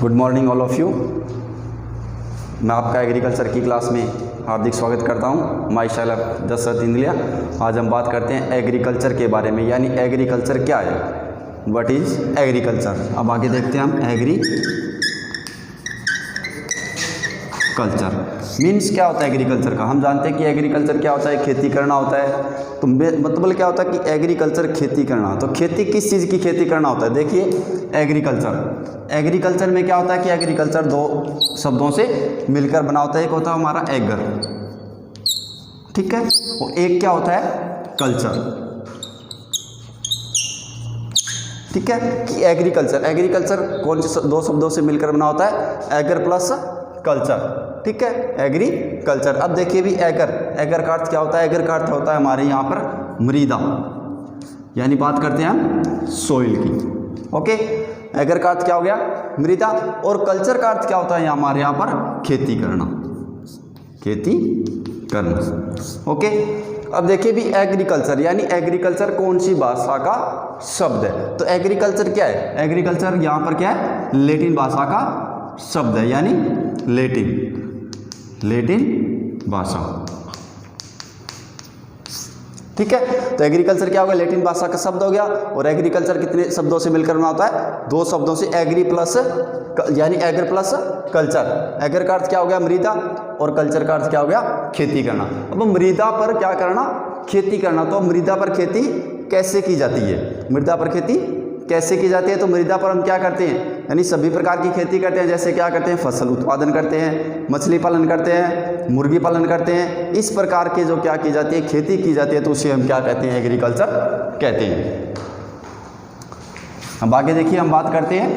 Good morning all of you. मैं आपका agriculture की क्लास में हार्दिक स्वागत करता हूं। माई शैलफ दशरथ इंदिलिया। आज हम बात करते हैं एग्रीकल्चर के बारे में, यानी एग्रीकल्चर क्या है, व्हाट इज़ एग्रीकल्चर। अब आगे देखते हैं हम एग्रीकल्चर मीन्स क्या होता है एग्रीकल्चर का। हम जानते हैं कि एग्रीकल्चर क्या होता है, खेती करना होता है। तो मतलब क्या होता है कि एग्रीकल्चर खेती करना। तो खेती किस चीज़ की खेती करना होता है, देखिए एग्रीकल्चर में क्या होता है कि एग्रीकल्चर दो शब्दों से मिलकर बना होता है। एक होता है हमारा एगर, ठीक है, और एक क्या होता है कल्चर, ठीक है। कि एग्रीकल्चर कौन से दो शब्दों से मिलकर बना होता है, एगर प्लस कल्चर, ठीक है, एग्रीकल्चर। अब देखिए भी एगर का अर्थ क्या होता है, एगर का अर्थ होता है हमारे यहाँ पर मृदा, यानी बात करते हैं हम सोइल की, ओके। एगर का अर्थ क्या हो गया, मृदा। और कल्चर का अर्थ क्या होता है हमारे यहाँ पर, खेती करना, ओके। अब देखिए भी एग्रीकल्चर, यानी एग्रीकल्चर कौन सी भाषा का शब्द है। तो एग्रीकल्चर क्या है, एग्रीकल्चर यहाँ पर क्या है, लैटिन भाषा का शब्द है, यानी लैटिन भाषा, ठीक है। तो एग्रीकल्चर क्या होगा, लैटिन भाषा का शब्द हो गया। और एग्रीकल्चर कितने शब्दों से मिलकर बना होता है, दो शब्दों से, एग्री प्लस यानी एगर प्लस कल्चर। एगर का अर्थ क्या हो गया, मृदा, और कल्चर का अर्थ क्या हो गया, खेती करना। अब मृदा पर क्या करना, खेती करना। तो मृदा पर खेती कैसे की जाती है, मृदा पर खेती कैसे की जाती है। तो मृदा पर हम क्या करते हैं, यानी सभी प्रकार की खेती करते हैं। जैसे क्या करते हैं, फसल उत्पादन करते हैं, मछली पालन करते हैं, मुर्गी पालन करते हैं। इस प्रकार के जो क्या की जाती है, खेती की जाती है, तो उसे हम क्या कहते हैं, एग्रीकल्चर कहते हैं। अब आगे देखिए हम बात करते हैं,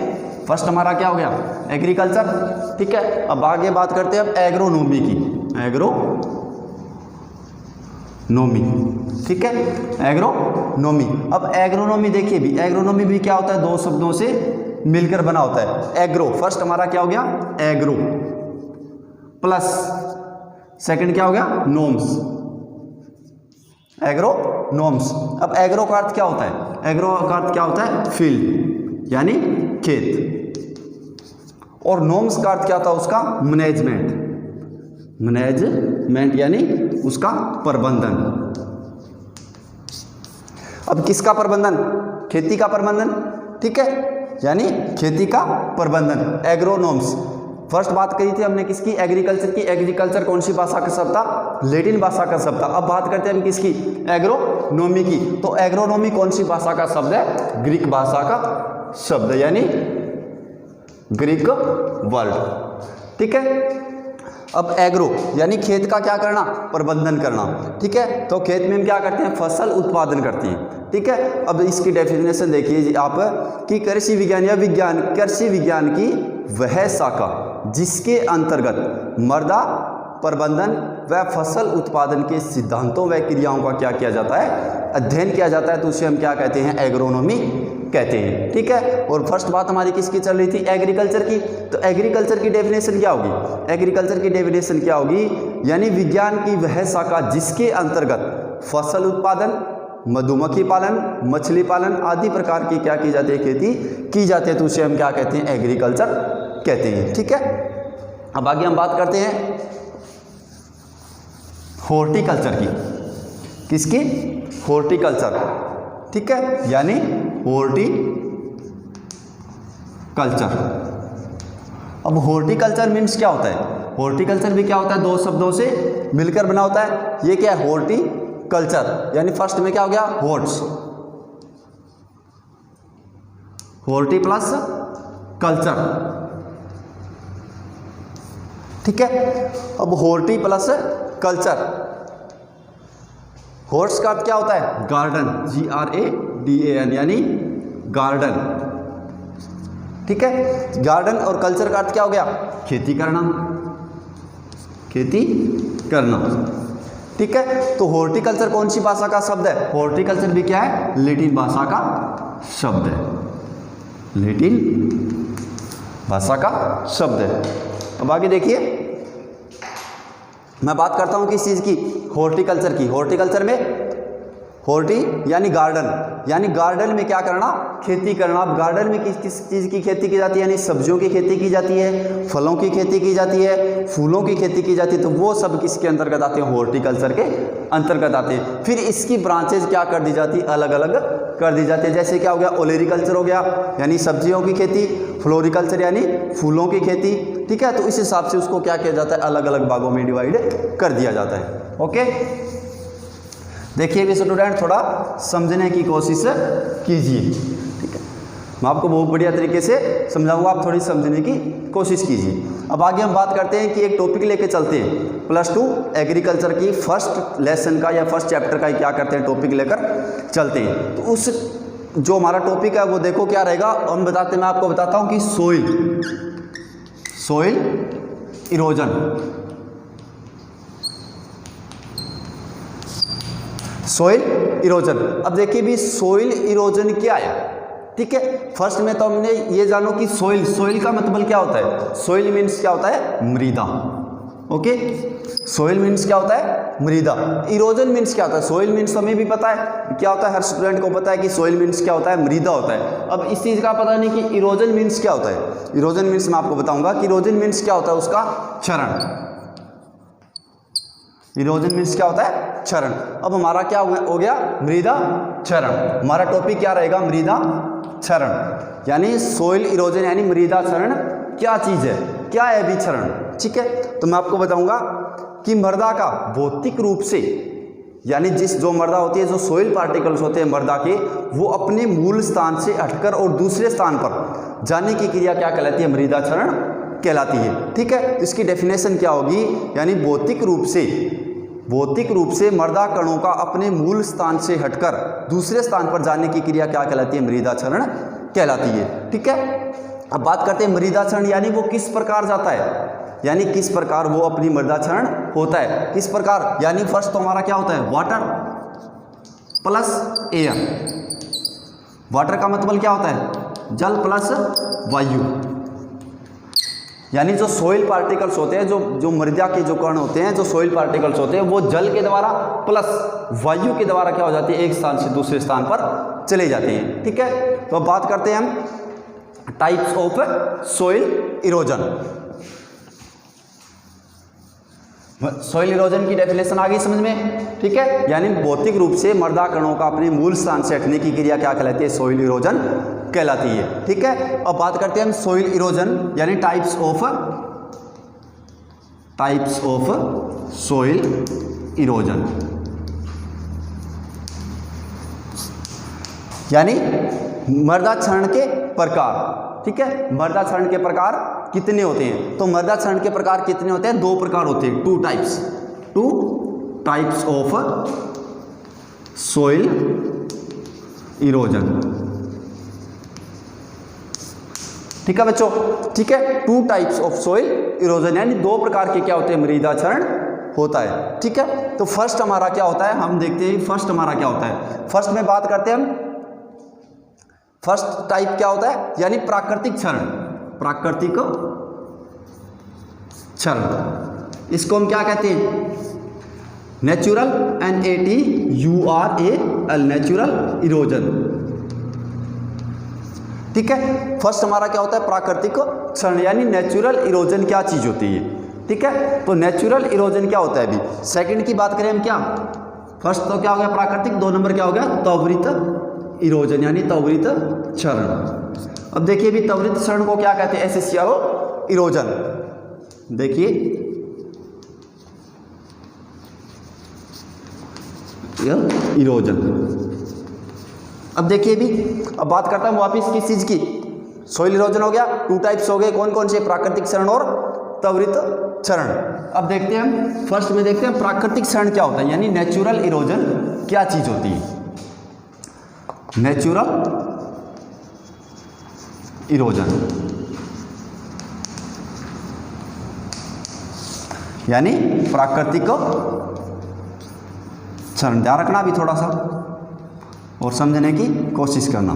फर्स्ट हमारा क्या हो गया एग्रीकल्चर, ठीक है। अब आगे बात करते हैं अब एग्रोनॉमी की, एग्रोनॉमी, ठीक है, एग्रोनॉमी। अब एग्रोनॉमी देखिए भी, एग्रोनॉमी भी क्या होता है, दो शब्दों से मिलकर बना होता है। एग्रो फर्स्ट हमारा क्या हो गया, एग्रो प्लस सेकंड क्या हो गया, नोम्स, एग्रोनॉम्स। अब एग्रो का अर्थ क्या होता है, एग्रो का अर्थ क्या होता है, फील्ड यानी खेत। और नोम्स का अर्थ क्या होता है उसका, मैनेजमेंट यानी उसका प्रबंधन। अब किसका प्रबंधन, खेती का प्रबंधन, ठीक है, यानी खेती का प्रबंधन, एग्रोनॉम्स। फर्स्ट बात कही थी हमने किसकी, एग्रीकल्चर की। एग्रीकल्चर कौन सी भाषा का शब्द था, लैटिन भाषा का शब्द था। अब बात करते हैं हम किसकी, एग्रोनॉमी की। तो एग्रोनॉमी कौन सी भाषा का शब्द है, ग्रीक भाषा का शब्द, यानी ग्रीक वर्ड, ठीक है। अब एग्रो यानी खेत का क्या करना, प्रबंधन करना, ठीक है। तो खेत में हम क्या करते हैं, फसल उत्पादन करते हैं, ठीक है। अब इसकी डेफिनेशन देखिए आप कि कृषि विज्ञान या कृषि विज्ञान की वह शाखा जिसके अंतर्गत मृदा प्रबंधन व फसल उत्पादन के सिद्धांतों व क्रियाओं का क्या किया जाता है, अध्ययन किया जाता है, तो उसे हम क्या कहते हैं, एग्रोनॉमी कहते हैं, ठीक है। और फर्स्ट बात हमारी किसकी चल रही थी, एग्रीकल्चर की। तो एग्रीकल्चर की डेफिनेशन क्या होगी, एग्रीकल्चर की डेफिनेशन क्या होगी, यानी विज्ञान की वह शाखा जिसके अंतर्गत फसल उत्पादन, मधुमक्खी पालन, मछली पालन आदि प्रकार की क्या की जाती है, खेती की जाती है, तो उसे हम क्या कहते हैं, एग्रीकल्चर कहते हैं, ठीक है। अब आगे हम बात करते हैं हॉर्टिकल्चर की, किसकी, हॉर्टिकल्चर, ठीक है, यानी हॉर्टिकल्चर। अब हॉर्टिकल्चर मीन्स क्या होता है, हॉर्टिकल्चर भी क्या होता है, दो शब्दों से मिलकर बना होता है। ये क्या है, हॉर्टिकल्चर, यानी फर्स्ट में क्या हो गया, हॉर्टी प्लस कल्चर, ठीक है। अब हॉर्टी प्लस कल्चर, हॉर्स का अर्थ क्या होता है, गार्डन, GRADAN यानी गार्डन, ठीक है, गार्डन। और कल्चर का अर्थ क्या हो गया, खेती करना, ठीक है। तो हॉर्टिकल्चर कौन सी भाषा का शब्द है, हॉर्टिकल्चर भी क्या है, लैटिन भाषा का शब्द है, लैटिन भाषा का शब्द है। अब आगे देखिए मैं बात करता हूं किस चीज की, हॉर्टिकल्चर की। हॉर्टिकल्चर में हॉर्टी यानी गार्डन, यानी गार्डन में क्या करना, खेती करना। अब गार्डन में किस किस चीज़ की खेती की जाती है, यानी सब्जियों की खेती की जाती है, फलों की खेती की जाती है, फूलों की खेती की जाती है, तो वो सब किसके अंतर्गत आते हैं, हॉर्टिकल्चर के अंतर्गत आते हैं। फिर इसकी ब्रांचेज क्या कर दी जाती है, अलग अलग कर दी जाती है। जैसे क्या हो गया, ओलेरिकल्चर हो गया यानी सब्जियों की खेती, फ्लोरिकल्चर यानी फूलों की खेती, ठीक है। तो इस हिसाब से उसको क्या किया जाता है, अलग अलग भागों में डिवाइड कर दिया जाता है। ओके, देखिए भी स्टूडेंट थोड़ा समझने की कोशिश कीजिए, ठीक है। मैं आपको बहुत बढ़िया तरीके से समझाऊंगा, आप थोड़ी समझने की कोशिश कीजिए। अब आगे हम बात करते हैं कि एक टॉपिक लेके चलते हैं +2 एग्रीकल्चर की फर्स्ट लेसन का या फर्स्ट चैप्टर का क्या करते हैं, टॉपिक लेकर चलते हैं। तो उस जो हमारा टॉपिक है वो देखो क्या रहेगा, हम बताते, मैं आपको बताता हूँ कि सोइल इरोजन, सोइल इरोजन। अब देखिए भी सोइल इरोजन क्या है, ठीक है। फर्स्ट में तो हमने ये जानो कि सोइल का मतलब क्या होता है, सोइल मीन्स क्या होता है, मृदा। ओके, सोइल मीन्स क्या होता है, मृदा। इरोजन मीन्स क्या होता है, सोइल मीन्स हमें भी पता है क्या होता है, हर स्टूडेंट को पता है कि सोइल मीन्स क्या होता है, मृदा होता है। अब इस चीज़ का पता नहीं कि इरोजन मीन्स क्या होता है। इरोजन मीन्स मैं आपको बताऊंगा कि इरोजन मीन्स क्या होता है, उसका क्षरण। इरोजन मीन्स क्या होता है, क्षरण। अब हमारा क्या हो गया, मृदा क्षरण। हमारा टॉपिक क्या रहेगा, मृदा क्षरण, यानी सोइल इरोजन यानी मृदा क्षरण क्या चीज़ है, क्या है भी क्षरण, ठीक है। तो मैं आपको बताऊंगा कि मृदा का भौतिक रूप से, यानी जो मृदा होती है, जो सोइल पार्टिकल्स होते हैं मृदा के, वो अपने मूल स्थान से हटकर और दूसरे स्थान पर जाने की क्रिया क्या कहलाती है, मृदा क्षरण कहलाती है, ठीक है। इसकी डेफिनेशन क्या होगी, यानी भौतिक रूप से मृदा कणों का अपने मूल स्थान से हटकर दूसरे स्थान पर जाने की क्रिया क्या कहलाती है, मृदा क्षरण कहलाती है, ठीक है। अब बात करते हैं मृदा क्षरण, यानी वो किस प्रकार जाता है, यानी किस प्रकार वो अपनी मृदा क्षरण होता है, किस प्रकार। यानी फर्स्ट तो हमारा क्या होता है, वाटर प्लस एयर। वाटर का मतलब क्या होता है, जल प्लस वायु, यानी जो सोइल पार्टिकल्स होते हैं, जो मृदा के जो कण होते हैं, जो सोइल पार्टिकल्स होते हैं, वो जल के द्वारा प्लस वायु के द्वारा क्या हो जाती है, एक स्थान से दूसरे स्थान पर चले जाते हैं, ठीक है। तो अब बात करते हैं हम types of soil erosion. Soil erosion की डेफिनेशन आ गई समझ में, ठीक है। यानी भौतिक रूप से मृदा कणों का अपने मूल स्थान से हटने की क्रिया क्या कहलाती है, सोइल इरोजन कहलाती है, ठीक है। अब बात करते हैं हम सोइल इरोजन यानी टाइप्स ऑफ सोइल इरोजन, यानी मृदा क्षरण के प्रकार, ठीक है। मृदा क्षरण के प्रकार कितने होते हैं, तो मृदा क्षरण के प्रकार कितने होते हैं, 2 प्रकार होते हैं, 2 टाइप्स ऑफ सोइल इरोजन, ठीक है बच्चों, ठीक है। 2 टाइप्स ऑफ सोइल इरोजन यानी 2 प्रकार के क्या होते हैं, मृदा क्षरण होता है, ठीक है। तो फर्स्ट हमारा क्या होता है, हम देखते हैं फर्स्ट हमारा क्या होता है। फर्स्ट में बात करते हैं हम, फर्स्ट टाइप क्या होता है, यानी प्राकृतिक क्षरण, प्राकृतिक क्षरण, इसको हम क्या कहते हैं, नेचुरल, NATURAL, नेचुरल इरोजन, ठीक है। फर्स्ट हमारा क्या होता है, प्राकृतिक क्षरण, यानी नेचुरल इरोजन क्या चीज होती है, ठीक है। तो नेचुरल इरोजन क्या होता है, अभी सेकंड की बात करें हम, क्या फर्स्ट तो क्या हो गया प्राकृतिक, 2 नंबर क्या हो गया, त्वरित इरोजन यानी त्वरित क्षरण। अब देखिए भी त्वरित क्षरण को क्या कहते हैं, एसेंशियल इरोजन, देखिए इरोजन। अब देखिए भी, अब बात करता हूं वापिस किस चीज की, सोइल इरोजन हो गया, 2 टाइप्स हो गए, कौन कौन से, प्राकृतिक क्षरण और त्वरित क्षरण। अब देखते हैं हम फर्स्ट में देखते हैं प्राकृतिक क्षरण क्या होता है, यानी नेचुरल इरोजन क्या चीज होती है, नेचुरल इरोजन यानी प्राकृतिक क्षरण, ध्यान रखना भी थोड़ा सा और समझने की कोशिश करना,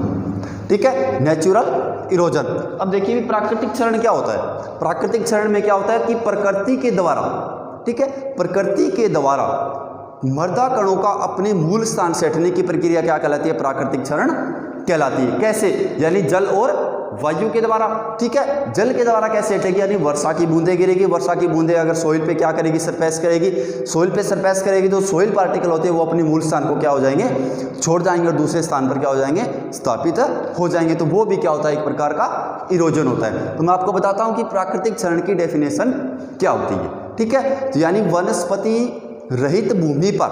ठीक है। Natural erosion. अब देखिए प्राकृतिक क्षरण क्या होता है, प्राकृतिक क्षरण में क्या होता है कि प्रकृति के द्वारा, ठीक है, प्रकृति के द्वारा मृदा कणों का अपने मूल स्थान से हटने की प्रक्रिया क्या कहलाती है? प्राकृतिक क्षरण कहलाती है। कैसे? यानी जल और वायु के द्वारा। ठीक है, जल के द्वारा कैसे हटेगी? यानी वर्षा की बूंदें गिरेगी, वर्षा की बूंदें अगर सोइल पे क्या करेगी? सरफेस करेगी, सोइल पे सरफेस करेगी तो सोइल पार्टिकल होते हैं वो अपने मूल स्थान को क्या हो जाएंगे? छोड़ जाएंगे और दूसरे स्थान पर क्या हो जाएंगे? स्थापित हो जाएंगे। तो वो भी क्या होता है? एक प्रकार का इरोजन होता है। तो मैं आपको बताता हूँ कि प्राकृतिक क्षरण की डेफिनेशन क्या होती है। ठीक है, तो यानी वनस्पति रहित भूमि पर,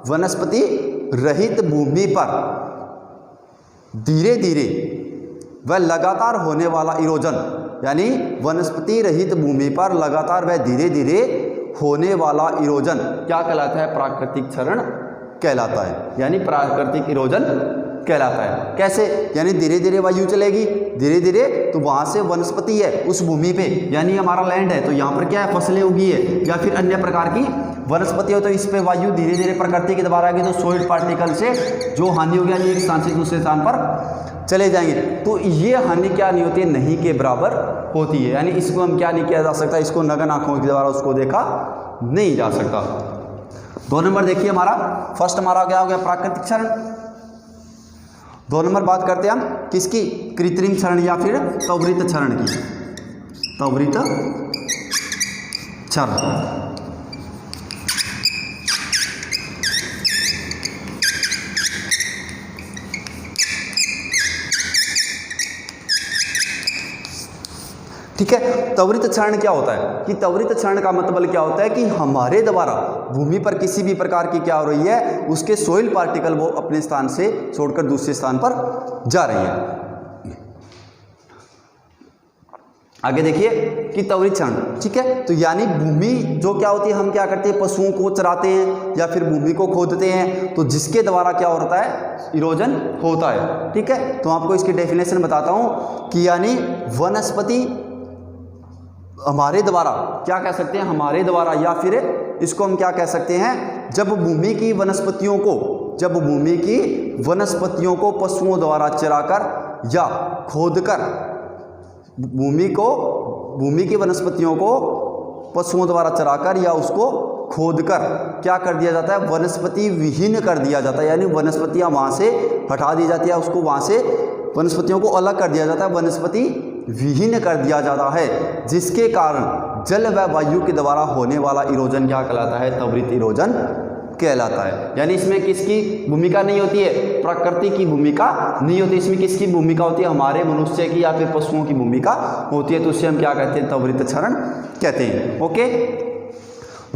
वनस्पति रहित भूमि पर धीरे धीरे वह लगातार होने वाला इरोजन, यानी वनस्पति रहित भूमि पर लगातार वह धीरे धीरे होने वाला इरोजन क्या कहलाता है? प्राकृतिक क्षरण कहलाता है, यानी प्राकृतिक इरोजन कहलाता है। कैसे? यानी धीरे धीरे वायु चलेगी, धीरे धीरे, तो वहां से वनस्पति है उस भूमि पे, यानी हमारा लैंड है तो यहाँ पर क्या है? फसलें उगी है या फिर अन्य प्रकार की वनस्पति हो, तो इस पे वायु धीरे धीरे प्रकृति के द्वारा आएगी तो सॉइल पार्टिकल से जो हानि होगी यानी एक स्थान से दूसरे स्थान पर चले जाएंगे। तो ये हानि क्या नहीं होती है? नहीं के बराबर होती है। यानी इसको हम क्या नहीं किया जा सकता? इसको नग्न आंखों के द्वारा उसको देखा नहीं जा सकता। 2 नंबर देखिए हमारा, फर्स्ट हमारा क्या हो गया? प्राकृतिक क्षरण। 2 नंबर बात करते हैं हम किसकी? कृत्रिम क्षरण या फिर त्वरित क्षरण की। त्वरित क्षरण। ठीक है, त्वरित क्षरण क्या होता है? कि त्वरित क्षरण का मतलब क्या होता है? कि हमारे द्वारा भूमि पर किसी भी प्रकार की क्या हो रही है? उसके सोइल पार्टिकल वो अपने स्थान से छोड़कर दूसरे स्थान पर जा रही है। आगे देखिए कि त्वरित क्षरण। ठीक है, तो यानी भूमि जो क्या होती है? हम क्या करते हैं? पशुओं को चराते हैं या फिर भूमि को खोदते हैं, तो जिसके द्वारा क्या होता है? इरोजन होता है। ठीक है, तो आपको इसकी डेफिनेशन बताता हूं कि यानी वनस्पति हमारे द्वारा क्या कह सकते हैं? हमारे द्वारा, या फिर इसको हम क्या कह सकते हैं? जब भूमि की वनस्पतियों को पशुओं द्वारा चराकर या खोदकर, भूमि की वनस्पतियों को पशुओं द्वारा चराकर या उसको खोदकर क्या कर दिया जाता है? वनस्पति विहीन कर दिया जाता है। यानी वनस्पतियां वहां से हटा दी जाती है, उसको वहां से वनस्पतियों को अलग कर दिया जाता है, वनस्पति विहीन कर दिया जाता है, जिसके कारण जल व वायु के द्वारा होने वाला इरोजन क्या कहलाता है? त्वरित इरोजन कहलाता है। यानी इसमें किसकी भूमिका नहीं होती है? प्रकृति की भूमिका नहीं होती, इसमें किसकी भूमिका होती है? हमारे मनुष्य की या फिर पशुओं की भूमिका होती है। तो उसे हम क्या कहते हैं? त्वरित क्षरण कहते हैं। ओके,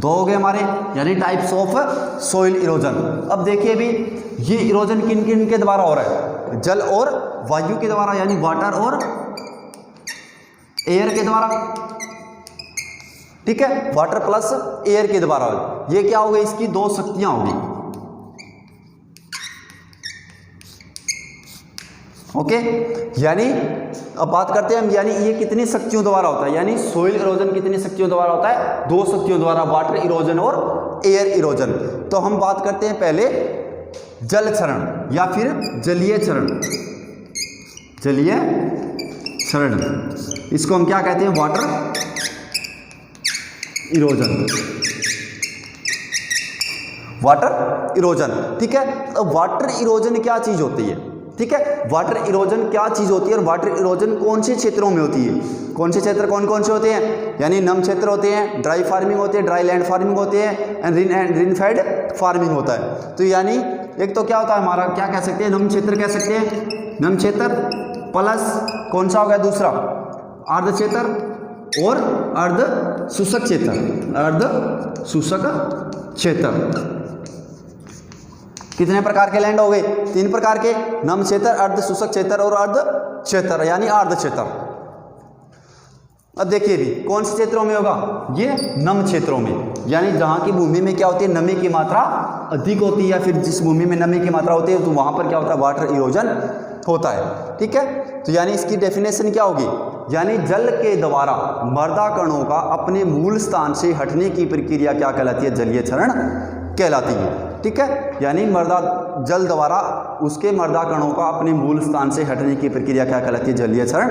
2 हो गए हमारे, यानी टाइप्स ऑफ सोइल इरोजन। अब देखिए भी ये इरोजन किन किन के द्वारा हो रहा है? जल और वायु के द्वारा, यानी वाटर और एयर के द्वारा। ठीक है, वाटर प्लस एयर के द्वारा। ये क्या हो गई? इसकी 2 शक्तियां होगी। ओके, यानी अब बात करते हैं हम, यानी ये कितनी शक्तियों द्वारा होता है? यानी सोइल इरोजन कितनी शक्तियों द्वारा होता है? 2 शक्तियों द्वारा, वाटर इरोजन और एयर इरोजन। तो हम बात करते हैं पहले जल क्षरण या फिर जलीय क्षरण। जलीय क्षरण, इसको हम क्या कहते हैं? Water erosion. Water erosion. ठीक है, अब वाटर इरोजन क्या चीज होती है? ठीक है, वाटर इरोजन क्या चीज होती है और वाटर इरोजन कौन से क्षेत्रों में होती है? कौन से क्षेत्र कौन कौन से होते हैं? यानी नम क्षेत्र होते हैं, ड्राई फार्मिंग होते हैं, ड्राई लैंड फार्मिंग होते हैं, एंड रिन फेड फार्मिंग होता है। तो यानी एक तो क्या होता है हमारा, क्या कह सकते हैं? नम क्षेत्र कह सकते हैं, नम क्षेत्र प्लस कौन सा हो गया दूसरा? अर्ध क्षेत्र और अर्ध शुष्क क्षेत्र। अर्ध शुष्क क्षेत्र कितने प्रकार के लैंड हो गए? 3 प्रकार के, नम क्षेत्र, अर्ध शुष्क क्षेत्र और अर्ध क्षेत्र, यानी अर्ध क्षेत्र। अब देखिए भी कौन से क्षेत्रों में होगा? ये नम क्षेत्रों में, यानी जहां की भूमि में क्या होती है? नमी की मात्रा अधिक होती है, या फिर जिस भूमि में नमी की मात्रा होती है तो वहां पर क्या होता है? वाटर इरोजन होता है। ठीक है, तो यानी इसकी डेफिनेशन क्या होगी? यानी जल के द्वारा मृदा कणों का अपने मूल स्थान से हटने की प्रक्रिया क्या कहलाती है? जलीय क्षरण कहलाती है। ठीक है, यानी मृदा जल द्वारा उसके मृदा कणों का अपने मूल स्थान से हटने की प्रक्रिया क्या कहलाती है? जलीय क्षरण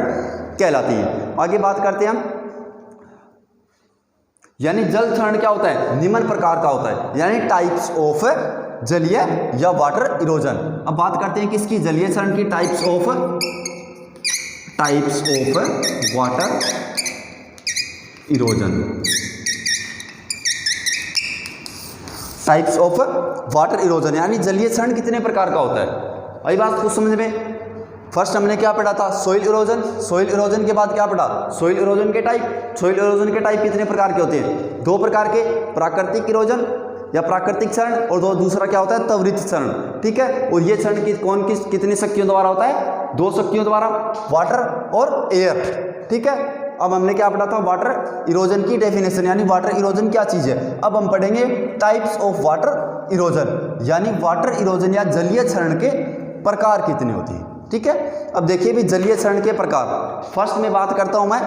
कहलाती है। आगे बात करते हैं हम, यानी जल क्षरण क्या होता है, निम्न प्रकार का होता है, यानी टाइप्स ऑफ जलीय या वाटर इरोजन। अब बात करते हैं किसकी, जलीय क्षरण की, types of water erosion. Types of water erosion यानी जलीय क्षरण कितने प्रकार का होता है। आई बात कुछ समझ में। फर्स्ट हमने क्या पढ़ा था, सोइल इरोजन। सोइल इरोजन के बाद क्या पढ़ा, सोइल इरोजन के टाइप। सोइल इरोजन के टाइप कितने प्रकार के होते हैं, दो प्रकार के, प्राकृतिक इरोजन या प्राकृतिक क्षरण, और दूसरा क्या होता है, त्वरित क्षरण। ठीक है, और ये क्षरण कितनी शक्तियों द्वारा होता है, दो शक्तियों द्वारा, वाटर और एयर। ठीक है, अब हमने क्या पढ़ा था, वाटर इरोजन की डेफिनेशन, यानी वाटर इरोजन क्या चीज है। अब हम पढ़ेंगे टाइप्स ऑफ वाटर इरोजन, यानी वाटर इरोजन या जलीय क्षरण के प्रकार कितने होती है। ठीक है, अब देखिए भी जलीय क्षरण के प्रकार। फर्स्ट में बात करता हूं मैं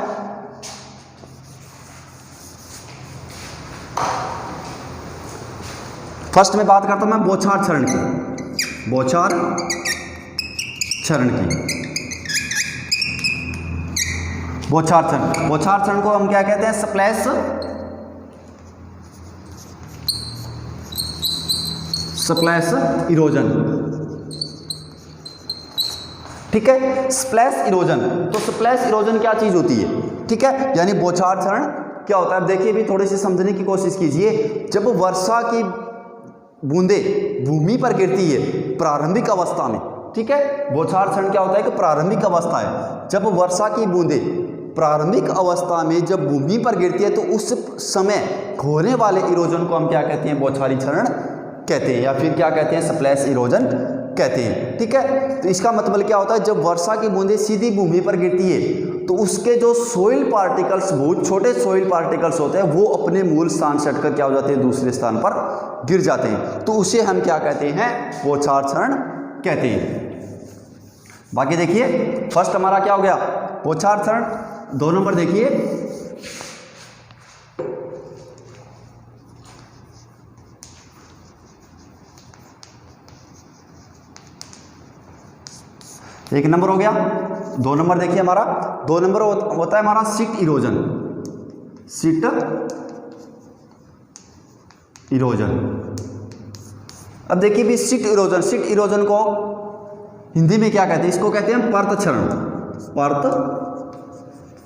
बौछार क्षरण की। बौछार क्षरण को हम क्या कहते हैं, स्प्लैश इरोजन। ठीक है, स्प्लैश इरोजन। तो स्प्लैश इरोजन क्या चीज होती है, ठीक है, यानी बौछार क्षरण क्या होता है। देखिए भी थोड़ी सी समझने की कोशिश कीजिए। जब वर्षा की बूंदे भूमि पर गिरती है प्रारंभिक अवस्था में, ठीक है, बौछार क्षरण क्या होता है कि प्रारंभिक अवस्था है। जब वर्षा की बूंदे प्रारंभिक अवस्था में जब भूमि पर गिरती है तो उस समय होने वाले इरोजन को हम क्या कहते हैं, बौछारी क्षरण कहते हैं, या फिर क्या कहते हैं, स्प्लैश इरोजन कहते हैं। ठीक है, तो इसका मतलब क्या होता है, जब वर्षा की बूंदें सीधी भूमि पर गिरती है तो उसके जो सोइल पार्टिकल्स, बहुत छोटे सोइल पार्टिकल्स होते हैं, वो अपने मूल स्थान से हटकर क्या हो जाते हैं, दूसरे स्थान पर गिर जाते हैं। तो उसे हम क्या कहते हैं, बौछार क्षरण कहते हैं। बाकी देखिए फर्स्ट हमारा क्या हो गया, बौछार क्षरण। 2 नंबर देखिए, एक नंबर हो गया। 2 नंबर देखिए हमारा, 2 नंबर होता है हमारा सीट इरोजन। Seat erosion. अब देखिए भी सीट इरोजन को हिंदी में क्या कहते हैं, इसको कहते हैं पर्त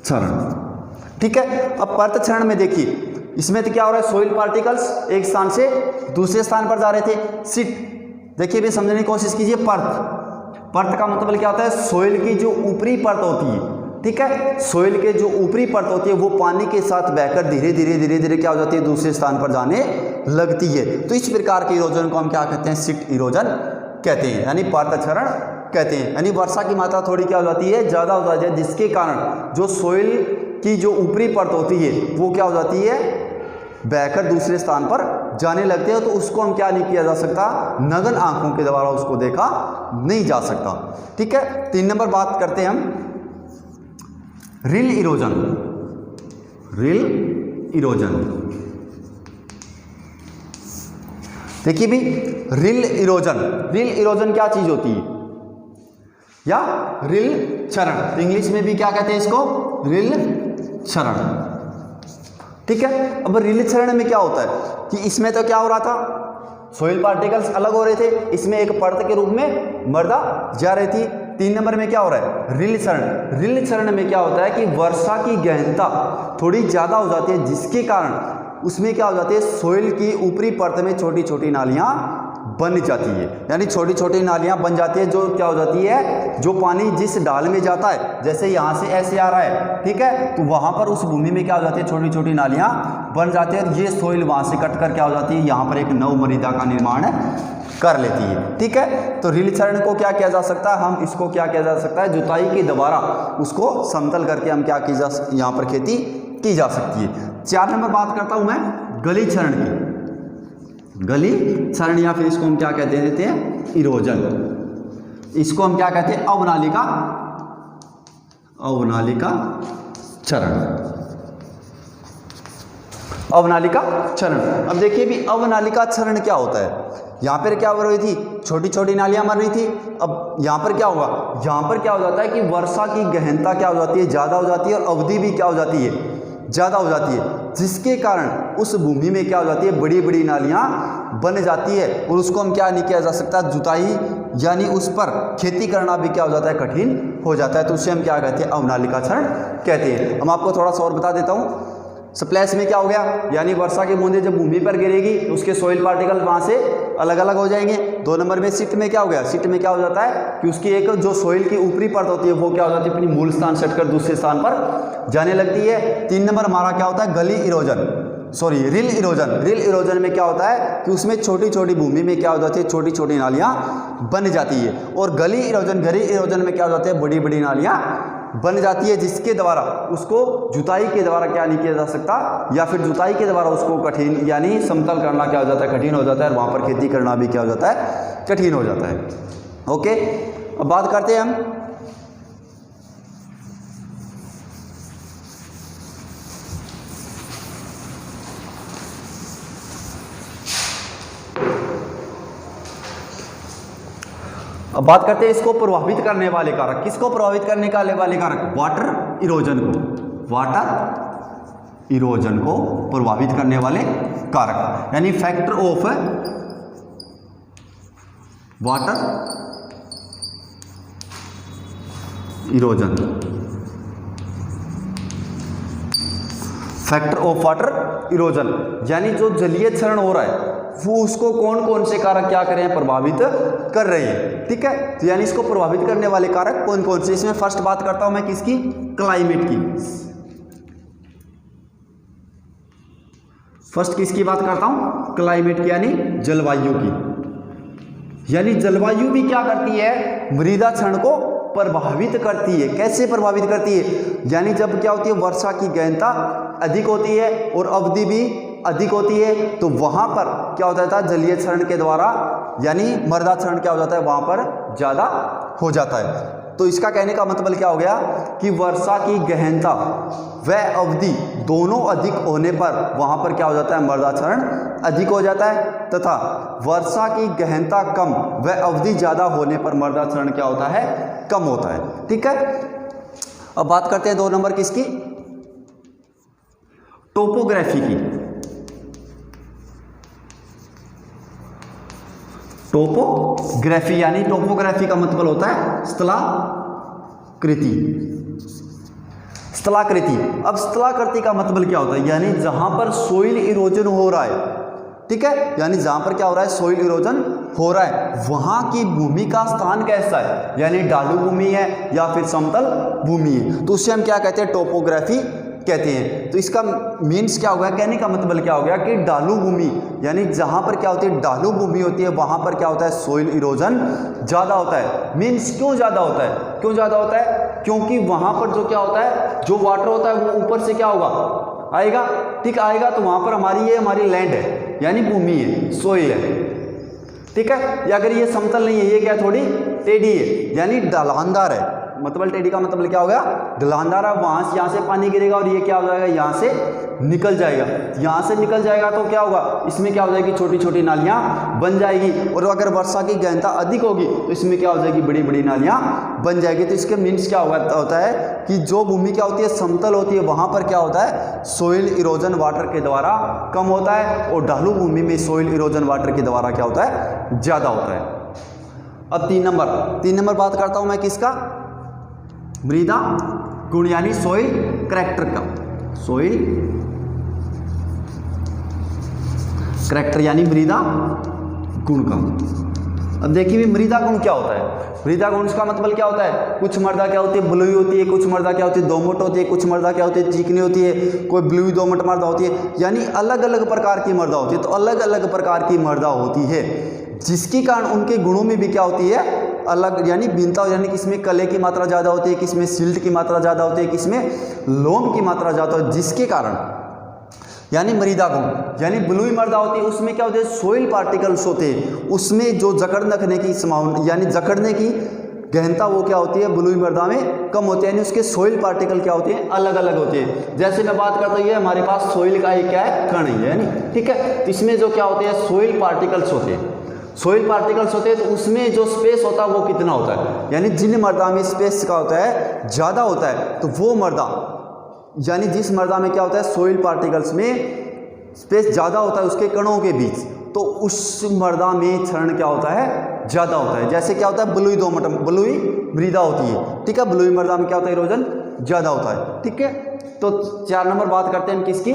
क्षरण। ठीक है, अब पर्त क्षरण में देखिए इसमें तो क्या हो रहा है, सोइल पार्टिकल्स एक स्थान से दूसरे स्थान पर जा रहे थे। सीट देखिए भी समझने की कोशिश कीजिए। पर्त का मतलब क्या होता है, सोइल की जो ऊपरी परत होती है। ठीक है, सोइल के जो ऊपरी परत होती है वो पानी के साथ बहकर धीरे धीरे क्या हो जाती है, दूसरे स्थान पर जाने लगती है। तो इस प्रकार के इरोजन को हम क्या कहते हैं, सीट इरोजन कहते हैं, यानी पर्त क्षरण कहते हैं। यानी वर्षा की मात्रा थोड़ी क्या हो जाती है, ज़्यादा हो जाती है, जिसके कारण जो सोइल की जो ऊपरी परत होती है वो क्या हो जाती है, बहकर दूसरे स्थान पर जाने लगते हैं। तो उसको हम क्या नहीं किया जा सकता, नग्न आंखों के द्वारा उसको देखा नहीं जा सकता। ठीक है, 3 नंबर बात करते हैं हम रिल इरोजन। देखिए भी रिल इरोजन क्या चीज होती है, या रिल क्षरण, इंग्लिश में भी क्या कहते हैं इसको, रिल क्षरण। ठीक है, अब रिल क्षरण में क्या होता है कि इसमें तो क्या हो रहा था, सोइल पार्टिकल्स अलग हो रहे थे, इसमें एक परत के रूप में मृदा जा रही थी। 3 नंबर में क्या हो रहा है, रिल क्षरण में क्या होता है कि वर्षा की गहनता थोड़ी ज़्यादा हो जाती है, जिसके कारण उसमें क्या हो जाती है, सोइल की ऊपरी परत में छोटी छोटी नालियाँ बन जाती है। यानी छोटी छोटी नालियाँ बन जाती है, जो क्या हो जाती है, जो पानी जिस डाल में जाता है, जैसे यहाँ से ऐसे आ रहा है, ठीक है, तो वहाँ पर उस भूमि में क्या हो जाती है, छोटी छोटी नालियाँ बन जाती है। ये सोइल वहाँ से कट कर क्या हो जाती है, यहाँ पर एक नव मृदा का निर्माण कर लेती है। ठीक है, तो रिल क्षरण को क्या किया जा सकता है, हम इसको क्या किया जा सकता है, जुताई के द्वारा उसको समतल करके हम क्या यहाँ पर खेती की जा सकती है। 4 नंबर बात करता हूँ मैं गली क्षरण की। गली क्षरण या फिर इसको हम क्या कहते देते हैं, इरोजन। इसको हम क्या कहते हैं, अवनालिका क्षरण। अब देखिए भी अवनालिका क्षरण क्या होता है। यहाँ पर क्या हो रही थी, छोटी छोटी नालियाँ बन रही थी। अब यहाँ पर क्या होगा, यहाँ पर क्या हो जाता है कि वर्षा की गहनता क्या हो जाती है, ज़्यादा हो जाती है, और अवधि भी क्या हो जाती है, ज़्यादा हो जाती है, जिसके कारण उस भूमि में क्या हो जाती है, बड़ी बड़ी नालियाँ बन जाती है और उसको हम क्या नहीं किया जा सकता, जुताई यानी उस पर खेती करना भी क्या हो जाता है, कठिन हो जाता है। तो उसे हम क्या कहते हैं, अवनालिका क्षरण कहते हैं। हम आपको थोड़ा सा और बता देता हूँ। स्प्लैश में क्या हो गया, यानी वर्षा की बूंदें जब भूमि पर गिरेगी तो उसके सॉइल पार्टिकल वहाँ से अलग अलग हो जाएंगे। 2 नंबर में सिट में क्या हो गया, सिट में क्या हो जाता है कि उसकी एक जो सॉइल की ऊपरी परत होती है वो क्या हो जाती है, अपनी मूल स्थान से हटकर दूसरे स्थान पर जाने लगती है। 3 नंबर हमारा क्या होता है, गली इरोजन, सॉरी रिल इरोजन। रिल इरोजन में क्या होता है कि उसमें छोटी छोटी भूमि में क्या हो जाती है, छोटी छोटी नालियाँ बन जाती है। और गली इरोजन में क्या हो जाती है, बड़ी बड़ी नालियाँ बन जाती है, जिसके द्वारा उसको जुताई के द्वारा क्या नहीं किया जा सकता, या फिर जुताई के द्वारा उसको कठिन यानी समतल करना क्या हो जाता है, कठिन हो जाता है, और वहाँ पर खेती करना भी क्या हो जाता है, कठिन हो जाता है। ओके, अब बात करते हैं हम बात करते हैं इसको प्रभावित करने वाले कारक। किसको प्रभावित करने वाले कारक, वाटर इरोजन को, वाटर इरोजन को प्रभावित करने वाले कारक, यानी factor of water erosion, factor of water erosion, यानी जो जलीय क्षरण हो रहा है वो उसको कौन कौन से कारक क्या कर रहे हैं, प्रभावित कर रहे हैं। ठीक है, तो यानी इसको प्रभावित करने वाले कारक कौन कौन से। इसमें फर्स्ट बात करता हूं मैं किसकी, क्लाइमेट की। फर्स्ट किसकी बात करता हूं, क्लाइमेट की, यानी जलवायु की। यानी जलवायु भी क्या करती है, मृदा क्षरण को प्रभावित करती है। कैसे प्रभावित करती है, यानी जब क्या होती है, वर्षा की गहनता अधिक होती है और अवधि भी अधिक होती है, तो वहां पर क्या होता था, जलीय क्षरण के द्वारा यानी मृदा क्षरण क्या हो जाता है, वहां पर ज्यादा हो जाता है। तो इसका कहने का मतलब क्या हो गया कि वर्षा की गहनता व अवधि दोनों अधिक होने पर वहां पर क्या हो जाता है, मृदा क्षरण अधिक हो जाता है, तथा वर्षा की गहनता कम व अवधि ज्यादा होने पर मृदा क्षरण क्या होता है, कम होता है। ठीक है, अब बात करते हैं 2 नंबर किसकी, टोपोग्राफी की। टोपोग्राफी, यानी टोपोग्राफी का मतलब होता है स्थलाकृति। स्थलाकृति, अब स्थलाकृति का मतलब क्या होता है, यानी जहां पर सोइल इरोजन हो रहा है। ठीक है, यानी जहां पर क्या हो रहा है, सोइल इरोजन हो रहा है, वहां की भूमि का स्थान कैसा है, यानी ढालू भूमि है या फिर समतल भूमि है, तो उससे हम क्या कहते हैं, टोपोग्राफी कहते हैं। तो इसका मीन्स क्या हो गया, कहने का मतलब क्या हो गया कि ढालू भूमि, यानी जहां पर क्या होती है, ढालू भूमि होती है, वहां पर क्या होता है, सोइल इरोजन ज्यादा होता है। मीन्स क्यों ज्यादा होता है, क्यों ज्यादा होता है, क्योंकि वहां पर जो क्या होता है, जो वाटर होता है वो ऊपर से क्या होगा, आएगा। ठीक आएगा, तो वहां पर हमारी लैंड है, यानी भूमि है, सोइल है। ठीक है, या अगर ये समतल नहीं है, ये क्या थोड़ी टेढ़ी है, यानी ढलानदार है। मतलब टेढ़ी का मतलब क्या हो गया, ढलानदार है, वहां से यहाँ से पानी गिरेगा और ये क्या हो जाएगा, यहाँ से निकल जाएगा। यहाँ से निकल जाएगा तो क्या होगा, इसमें क्या हो जाएगी, छोटी छोटी नालियाँ बन जाएगी। और अगर वर्षा की गहनता अधिक होगी तो इसमें क्या हो जाएगी, बड़ी बड़ी नालियाँ बन जाएगी। तो इसके मीन्स क्या होता है कि जो भूमि क्या होती है, समतल होती है, वहाँ पर क्या होता है, सोइल इरोजन वाटर के द्वारा कम होता है, और ढालू भूमि में सोइल इरोजन वाटर के द्वारा क्या होता है, ज़्यादा होता है। अब 3 नंबर बात करता हूँ मैं किसका, मृदा गुण, यानी सोइल करैक्टर का। सोइल करैक्टर यानी मृदा गुण का। अब देखिए मृदा गुण क्या होता है, मृदा गुण का मतलब क्या होता है, कुछ मृदा क्या होती है, बलुई होती है, कुछ मृदा क्या होती है, दोमट होती है, कुछ मृदा क्या होती है, चिकनी होती है, कोई बलुई दोमट मृदा होती है, यानी अलग अलग प्रकार की मृदा होती है। तो अलग अलग प्रकार की मृदा होती है, जिसके कारण उनके गुणों में भी क्या होती है, अलग यानी भिन्नता, यानी किसमें कले की मात्रा ज़्यादा होती है, किसमें सिल्ट की मात्रा ज़्यादा होती है, किसमें लोम की मात्रा ज़्यादा होती है, जिसके कारण यानी मृदा गुण, यानी बलुई मृदा होती है, उसमें क्या होते हैं, सोइल पार्टिकल्स होते हैं, उसमें जो जकड़ रखने की संभावना यानी जकड़ने की गहनता वो क्या होती है, बलुई मृदा में कम होती है, यानी उसके सोइल पार्टिकल क्या होते हैं, अलग अलग होते हैं। जैसे मैं बात करता हूँ, ये हमारे पास सोइल का एक क्या है, कण है, यानी ठीक है, तो इसमें जो क्या होते हैं, सोइल पार्टिकल्स होते हैं। सोइल पार्टिकल्स होते हैं, तो उसमें जो स्पेस होता है वो कितना होता है, यानी जिन मृदा में स्पेस का होता है ज़्यादा होता है, तो वो मृदा यानी जिस मृदा में क्या होता है, सोइल पार्टिकल्स में स्पेस ज़्यादा होता है उसके कणों के बीच, तो उस मृदा में क्षरण क्या होता है, ज़्यादा होता है। जैसे क्या होता है, बलुई दोमट, बलुई मृदा होती है, ठीक है, बलुई मृदा में क्या होता है, इरोजन ज़्यादा होता है, ठीक है। तो 4 नंबर बात करते हैं हम किसकी,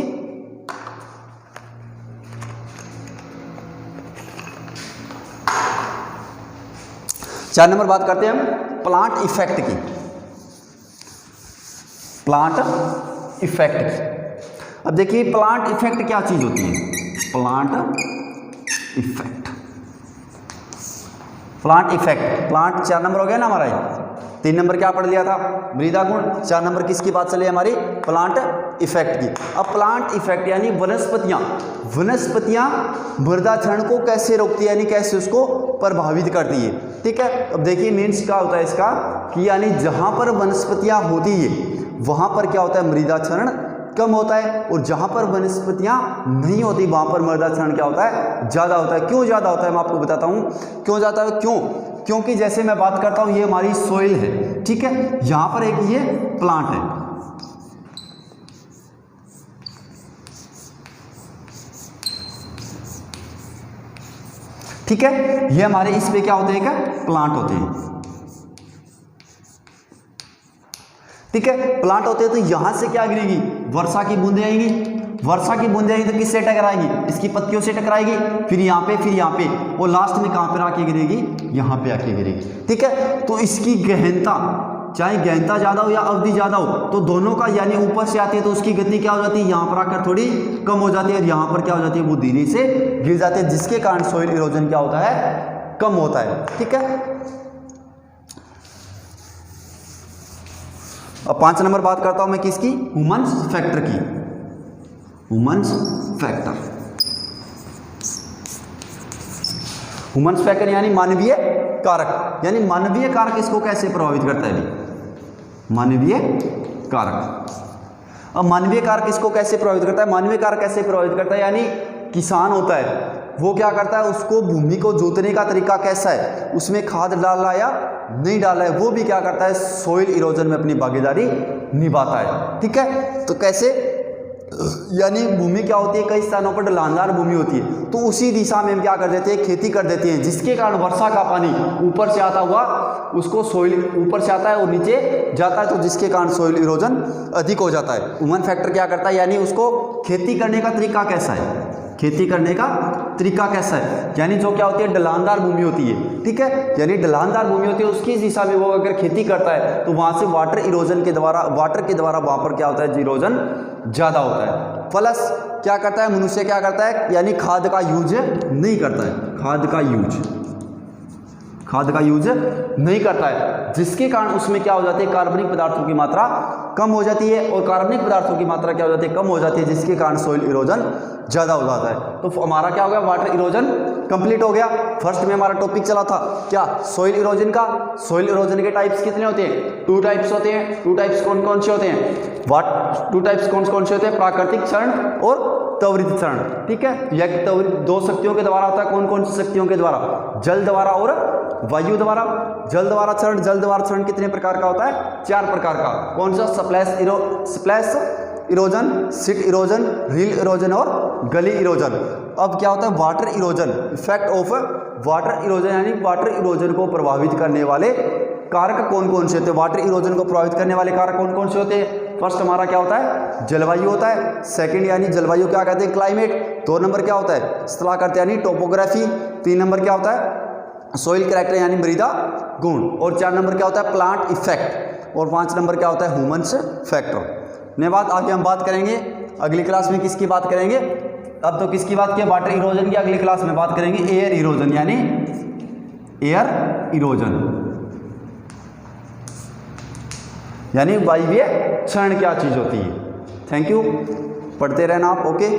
4 नंबर बात करते हैं हम प्लांट इफेक्ट की, प्लांट इफेक्ट की। अब देखिए प्लांट इफेक्ट क्या चीज होती है, plant effect, plant effect, plant 4 number हो गया ना हमारा ये। 3 नंबर क्या पढ़ लिया था, मृदा गुण। 4 नंबर किसकी बात चली हमारी, प्लांट इफेक्ट की। अब प्लांट इफेक्ट यानी वनस्पतियां, वनस्पतियां मृदा क्षरण को कैसे रोकती है, यानी कैसे उसको प्रभावित करती है, ठीक है। अब देखिए मीन्स क्या होता है इसका कि यानी जहां पर वनस्पतियां होती है वहां पर क्या होता है, मृदा क्षरण कम होता है, और जहां पर वनस्पतियां नहीं होती वहां पर मृदा क्षरण क्या होता है, ज़्यादा होता है। क्यों ज़्यादा होता है मैं आपको बताता हूं क्यों ज़्यादा है, क्यों, क्योंकि जैसे मैं बात करता हूं ये हमारी सोइल है, ठीक है, यहां पर एक ये प्लांट है, ठीक है, ये हमारे इस पे क्या होते हैं, क्या प्लांट होते हैं, ठीक है, प्लांट होते हैं। तो यहां से क्या गिरेगी, वर्षा की बूंदें आएंगी, वर्षा की बूंदें आएंगी तो किससे टकराएगी, इसकी पत्तियों से टकराएगी, फिर यहाँ पे, फिर यहाँ पे, और लास्ट में कहाँ पर आके गिरेगी, यहाँ पे आके गिरेगी, ठीक है। तो इसकी गहनता, चाहे गहनता ज़्यादा हो या अवधि ज़्यादा हो, तो दोनों का यानी ऊपर से आती है तो उसकी गति क्या हो जाती है, यहाँ पर आकर थोड़ी कम हो जाती है, और यहाँ पर क्या हो जाती है, वो धीरे से गिर जाते हैं, जिसके कारण सोइल इरोजन क्या होता है, कम होता है, ठीक है। अब 5 नंबर बात करता हूं मैं किसकी, ह्यूमन्स फैक्टर की, ह्यूमन्स फैक्टर, ह्यूमन्स फैक्टर यानी मानवीय कारक, यानी मानवीय कारक इसको कैसे प्रभावित करता है, मानवीय कारक। अब मानवीय कारक इसको कैसे प्रभावित करता है, मानवीय कारक कैसे प्रभावित करता है, यानी किसान होता है वो क्या करता है, उसको भूमि को जोतने का तरीका कैसा है, उसमें खाद डाल रहा है या नहीं डाल रहा है, वो भी क्या करता है, सोइल इरोजन में अपनी भागीदारी निभाता है, ठीक है। तो कैसे, यानी भूमि क्या होती है, कई स्थानों पर ढलानदार भूमि होती है, तो उसी दिशा में हम क्या कर देते हैं, खेती कर देते हैं, जिसके कारण वर्षा का पानी ऊपर से आता हुआ उसको सोइल ऊपर से आता है और नीचे जाता है, तो जिसके कारण सोइल इरोजन अधिक हो जाता है। ह्यूमन फैक्टर क्या करता है, यानी उसको खेती करने का तरीका कैसा है, खेती करने का तरीका कैसा है, यानी जो क्या होती है, ढलानदार भूमि होती है, ठीक है, यानी ढलानदार भूमि होती है, उसकी दिशा में वो अगर खेती करता है तो वहां से वाटर इरोजन के द्वारा, वाटर के द्वारा वहां पर क्या होता है, इरोजन ज़्यादा होता है। प्लस क्या करता है, मनुष्य क्या करता है, यानी खाद का यूज नहीं करता है, खाद का यूज नहीं करता है, जिसके कारण उसमें क्या हो जाती है, कार्बनिक पदार्थों की मात्रा कम हो जाती है, और कार्बनिक पदार्थों की मात्रा क्या हो जाती है, कम हो जाती है, जिसके कारण सोइल इरोजन ज़्यादा हो जाता है। तो हमारा क्या हो गया, वाटर इरोजन कंप्लीट हो गया। फर्स्ट में हमारा टॉपिक चला था क्या, सोइल इरोजन का। सोइल इरोजन के टाइप्स कितने होते हैं, 2 टाइप्स होते हैं। 2 टाइप्स कौन कौन से होते हैं, 2 टाइप्स कौन कौन से होते हैं, प्राकृतिक क्षरण और त्वरित क्षरण, ठीक है। यह त्वरित 2 शक्तियों के द्वारा होता है, कौन कौन सी शक्तियों के द्वारा, जल द्वारा और वायु द्वारा। जल द्वारा क्षरण, जल द्वारा क्षरण कितने प्रकार का होता है, 4 प्रकार का। कौन सा, splash erosion, sheet erosion, rill erosion और गली इरोजन। अब क्या होता है, water erosion, effect of water erosion, यानी वाटर इरोजन को प्रभावित करने वाले कारक कौन कौन से होते हैं, वाटर इरोजन को प्रभावित करने वाले कारक कौन कौन से होते हैं। फर्स्ट हमारा क्या होता है, जलवायु होता है। सेकंड यानी जलवायु क्या कहते हैं, क्लाइमेट। 2 नंबर क्या होता है, स्थलाकृति यानी टोपोग्राफी। 3 नंबर क्या होता है, सोइल कैरेक्टर यानी मृदा गुण। और 4 नंबर क्या होता है, प्लांट इफेक्ट। और 5 नंबर क्या होता है, ह्यूमन्स फैक्टर। ने बात आगे हम बात करेंगे अगली क्लास में, किसकी बात करेंगे, अब तो किसकी बात की, वाटर इरोजन की। अगली क्लास में बात करेंगे एयर इरोजन, यानी एयर इरोजन, यानी वायवीय क्षरण क्या चीज होती है। थैंक यू, पढ़ते रहना आप, ओके।